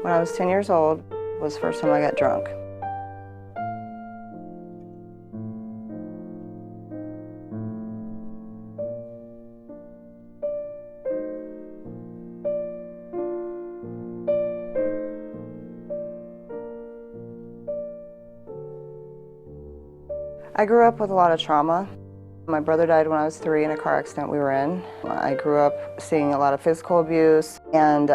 When I was 10 years old was the first time I got drunk. I grew up with a lot of trauma. My brother died when I was 3 in a car accident we were in. I grew up seeing a lot of physical abuse and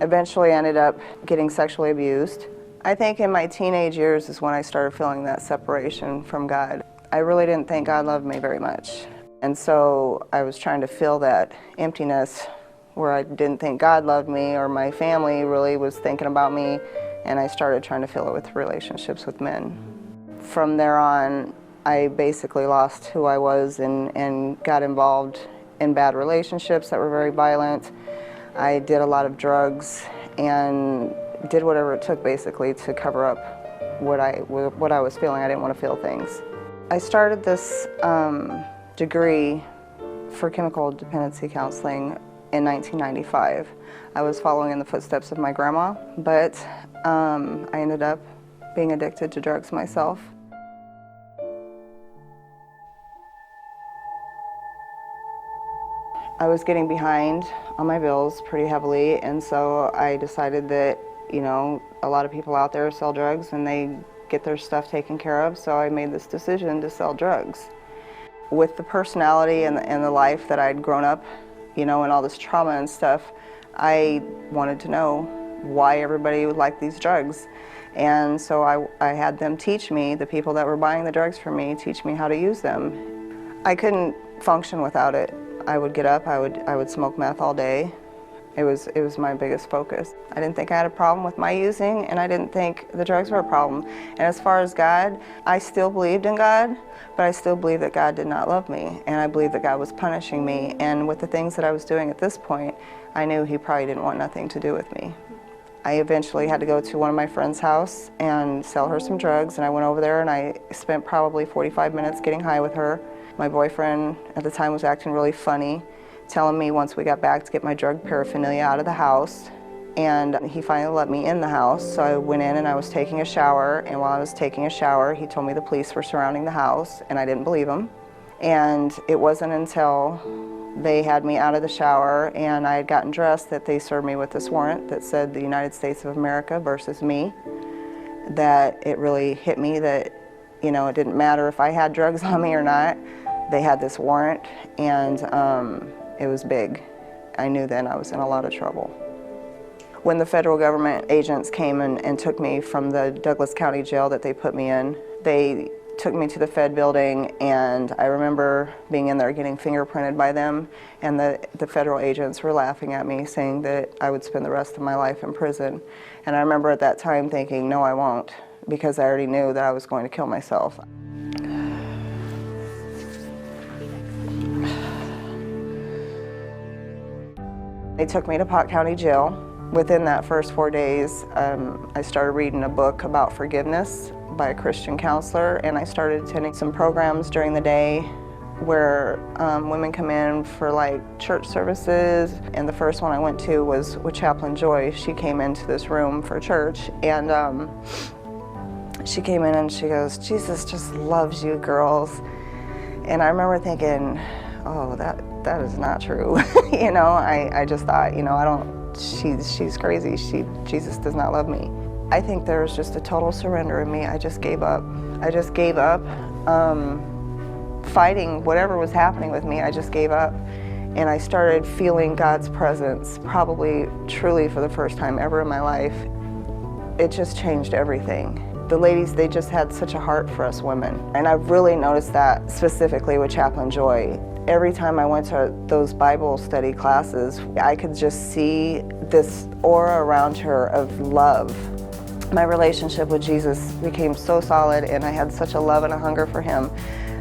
eventually ended up getting sexually abused. I think in my teenage years is when I started feeling that separation from God. I really didn't think God loved me very much. And so I was trying to fill that emptiness where I didn't think God loved me or my family really was thinking about me, and I started trying to fill it with relationships with men. From there on, I basically lost who I was and got involved in bad relationships that were very violent. I did a lot of drugs and did whatever it took basically to cover up what I was feeling. I didn't want to feel things. I started this degree for chemical dependency counseling in 1995. I was following in the footsteps of my grandma, but I ended up being addicted to drugs myself. I was getting behind on my bills pretty heavily, and so I decided that, you know, a lot of people out there sell drugs and they get their stuff taken care of, so I made this decision to sell drugs. With the personality and the life that I'd grown up, you know, and all this trauma and stuff, I wanted to know why everybody would like these drugs. And so I had them teach me, the people that were buying the drugs from me, teach me how to use them. I couldn't function without it. I would get up, I would smoke meth all day. It was my biggest focus. I didn't think I had a problem with my using, and I didn't think the drugs were a problem. And as far as God, I still believed in God, but I still believed that God did not love me, and I believed that God was punishing me. And with the things that I was doing at this point, I knew He probably didn't want nothing to do with me. I eventually had to go to one of my friend's house and sell her some drugs, and I went over there and I spent probably 45 minutes getting high with her. My boyfriend at the time was acting really funny, telling me once we got back to get my drug paraphernalia out of the house, and he finally let me in the house. So I went in and I was taking a shower, and while I was taking a shower, he told me the police were surrounding the house, and I didn't believe him. And it wasn't until they had me out of the shower and I had gotten dressed that they served me with this warrant that said the United States of America versus me, that it really hit me that, you know, it didn't matter if I had drugs on me or not. They had this warrant, and it was big. I knew then I was in a lot of trouble. When the federal government agents came and took me from the Douglas County Jail that they put me in, they took me to the Fed building, and I remember being in there getting fingerprinted by them, and the federal agents were laughing at me, saying that I would spend the rest of my life in prison. And I remember at that time thinking, no, I won't, because I already knew that I was going to kill myself. They took me to Pottawattamie County Jail. Within that first 4 days, I started reading a book about forgiveness by a Christian counselor, and I started attending some programs during the day where women come in for like church services. And the first one I went to was with Chaplain Joy. She came into this room for church, and she came in and she goes, "Jesus just loves you girls." And I remember thinking, oh, that is not true. You know, I just thought, you know, she's crazy. Jesus does not love me. I think there was just a total surrender in me. I just gave up. I just gave up fighting whatever was happening with me. I just gave up. And I started feeling God's presence, probably truly for the first time ever in my life. It just changed everything. The ladies, they just had such a heart for us women. And I've really noticed that specifically with Chaplain Joy. Every time I went to those Bible study classes, I could just see this aura around her of love. My relationship with Jesus became so solid, and I had such a love and a hunger for Him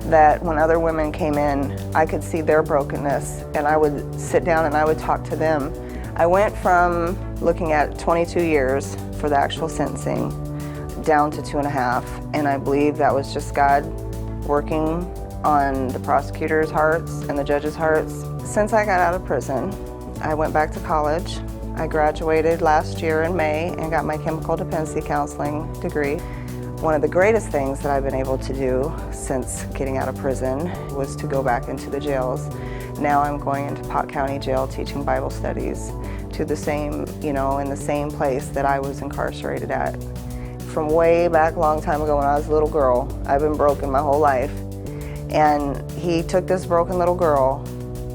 that when other women came in, I could see their brokenness, and I would sit down and I would talk to them. I went from looking at 22 years for the actual sentencing down to 2.5, and I believe that was just God working on the prosecutors' hearts and the judges' hearts. Since I got out of prison, I went back to college. I graduated last year in May and got my chemical dependency counseling degree. One of the greatest things that I've been able to do since getting out of prison was to go back into the jails. Now I'm going into Pottawattamie County Jail teaching Bible studies to the same, in the same place that I was incarcerated at. From way back a long time ago when I was a little girl, I've been broken my whole life. And he took this broken little girl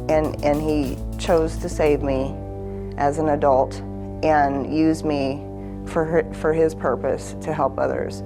and he chose to save me as an adult and use me for his purpose to help others.